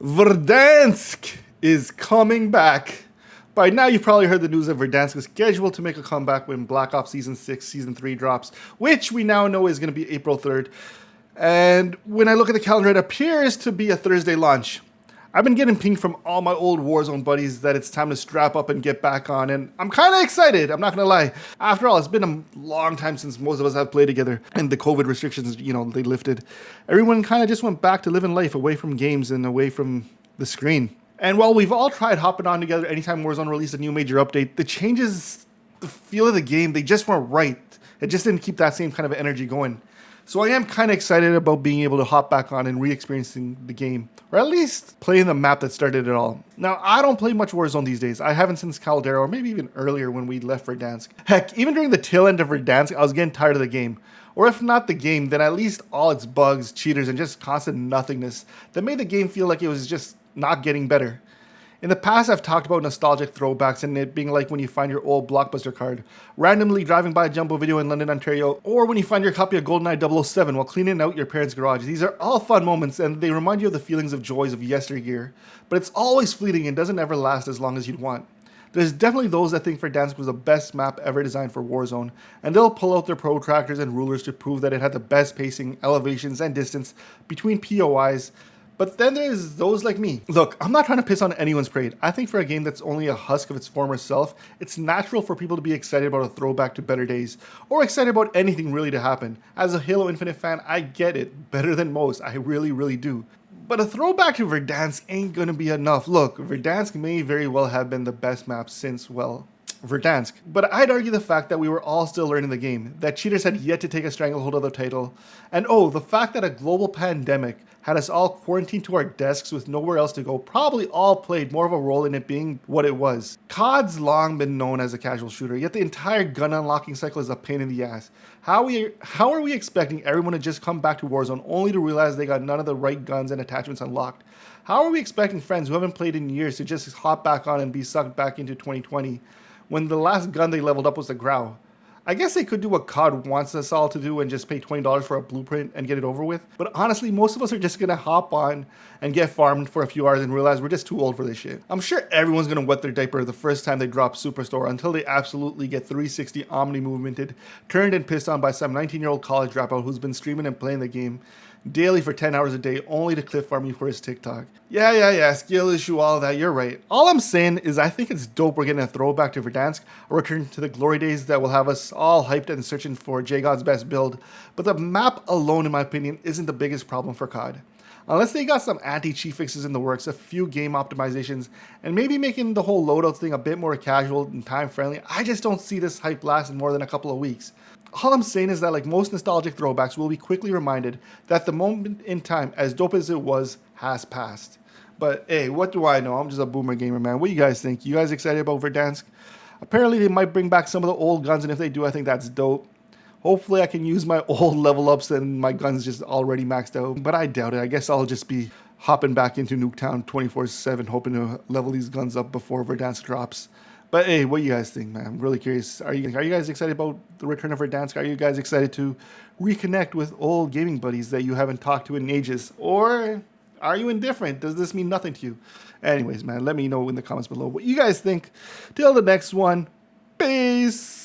Verdansk is coming back. By now, you've probably heard the news that Verdansk is scheduled to make a comeback when Black Ops Season 6, Season 3 drops, which we now know is going to be April 3rd. And when I look at the calendar, it appears to be a Thursday launch. I've been getting pinged from all my old Warzone buddies that it's time to strap up and get back on, and I'm kind of excited, I'm not going to lie. After all, it's been a long time since most of us have played together, and the COVID restrictions, they lifted. Everyone kind of just went back to living life away from games and away from the screen. And while we've all tried hopping on together anytime Warzone released a new major update, the changes, the feel of the game, they just weren't right. It just didn't keep that same kind of energy going. So I am kind of excited about being able to hop back on and re-experiencing the game, or at least playing the map that started it all. Now, I don't play much Warzone these days. I haven't since Caldera, or maybe even earlier when we left Verdansk. Heck, even during the tail end of Verdansk, I was getting tired of the game. Or if not the game, then at least all its bugs, cheaters, and just constant nothingness that made the game feel like it was just not getting better. In the past, I've talked about nostalgic throwbacks and it being like when you find your old Blockbuster card, randomly driving by a Jumbo Video in London, Ontario, or when you find your copy of GoldenEye 007 while cleaning out your parents' garage. These are all fun moments and they remind you of the feelings of joys of yesteryear, but it's always fleeting and doesn't ever last as long as you'd want. There's definitely those that think Verdansk was the best map ever designed for Warzone, and they'll pull out their protractors and rulers to prove that it had the best pacing, elevations, and distance between POIs. But then there's those like me. Look, I'm not trying to piss on anyone's parade. I think for a game that's only a husk of its former self, it's natural for people to be excited about a throwback to better days, or excited about anything really to happen. As a Halo Infinite fan, I get it, better than most, I really, really do. But a throwback to Verdansk ain't gonna be enough. Look, Verdansk may very well have been the best map since, well, Verdansk. But I'd argue the fact that we were all still learning the game, that cheaters had yet to take a stranglehold of the title, and the fact that a global pandemic had us all quarantined to our desks with nowhere else to go probably all played more of a role in it being what it was. COD's long been known as a casual shooter, yet the entire gun unlocking cycle is a pain in the ass. How are we expecting everyone to just come back to Warzone only to realize they got none of the right guns and attachments unlocked? How are we expecting friends who haven't played in years to just hop back on and be sucked back into 2020 when the last gun they leveled up was the Grau? I guess they could do what COD wants us all to do and just pay $20 for a blueprint and get it over with. But honestly, most of us are just gonna hop on and get farmed for a few hours and realize we're just too old for this shit. I'm sure everyone's gonna wet their diaper the first time they drop Superstore until they absolutely get 360 Omni movemented, turned and pissed on by some 19-year-old college dropout who's been streaming and playing the game daily for 10 hours a day only to cliff farm you for his TikTok. Yeah, skill issue, all of that, you're right. All I'm saying is I think it's dope we're getting a throwback to Verdansk, a return to the glory days that will have us all hyped and searching for J-God's best build, but the map alone, in my opinion, isn't the biggest problem for COD. Unless they got some anti-cheat fixes in the works, a few game optimizations, and maybe making the whole loadout thing a bit more casual and time-friendly, I just don't see this hype lasting more than a couple of weeks. All I'm saying is that like most nostalgic throwbacks, we'll be quickly reminded that the moment in time, as dope as it was, has passed. But hey, what do I know? I'm just a boomer gamer, man. What do you guys think? You guys excited about Verdansk? Apparently they might bring back some of the old guns, and if they do, I think that's dope. Hopefully I can use my old level ups and my guns just already maxed out, but I doubt it. I guess I'll just be hopping back into Nuketown 24/7, hoping to level these guns up before Verdansk drops. But hey, what do you guys think, man? I'm really curious. Are you guys excited about the return of Verdansk? Are you guys excited to reconnect with old gaming buddies that you haven't talked to in ages? Or are you indifferent? Does this mean nothing to you? Anyways, man, let me know in the comments below what you guys think. Till the next one, peace.